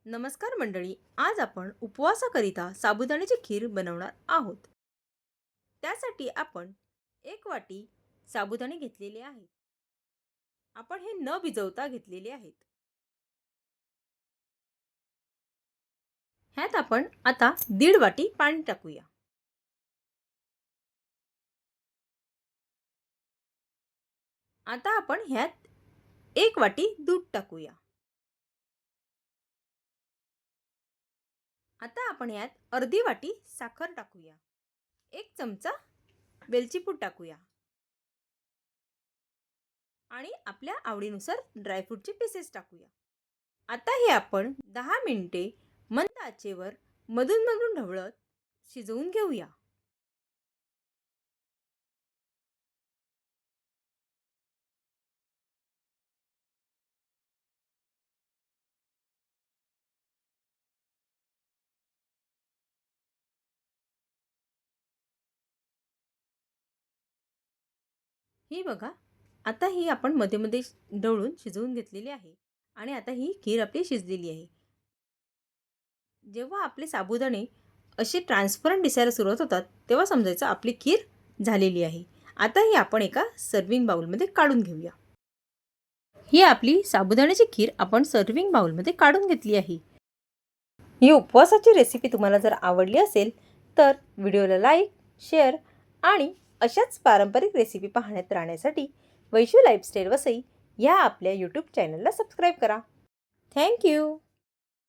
नमस्कार मंडळी, आज आपण उपवासाकरिता साबुदाण्याची खीर बनवणार आहोत। त्यासाठी आपण 1 वाटी साबुदाणे घेतलेले आहेत। आपण हे न भिजवता घेतलेले आहेत। ह्यात आपण आता 1.5 वाटी पाणी टाकूया। आता आपण ह्यात 1 वाटी दूध टाकूया। आता आपण ह्यात अर्धी वाटी साखर टाकूया। 1 चमचा वेलची पूड टाकूया आणि आपल्या आवडीनुसार ड्रायफ्रूटचे पीसेस टाकूया। आता हे आपण 10 मिनिटे मंद आचेवर मधून ढवळत शिजवून घेऊया। ही बघा, आता ही आपण मध्ये ढवळून शिजवून घेतलेली आहे आणि आता ही खीर आपली शिजलेली आहे। जेव्हा आपले साबुदाणे असे ट्रान्सपरंट दिसायला सुरुवात होतात तेव्हा समजायचं आपली खीर झालेली आहे। आता ही आपण एका सर्विंग बाउलमध्ये काढून घेऊया। ही आपली साबुदाण्याची खीर आपण सर्विंग बाउलमध्ये काढून घेतली आहे। ही उपवासाची रेसिपी तुम्हाला जर आवडली असेल तर व्हिडिओला लाईक, शेअर आणि अशाच पारंपरिक रेसिपी पाहण्यात राहण्यासाठी वैशू लाईफस्टाईल वसई या आपल्या यूट्यूब चॅनलला सबस्क्राईब करा। Thank you.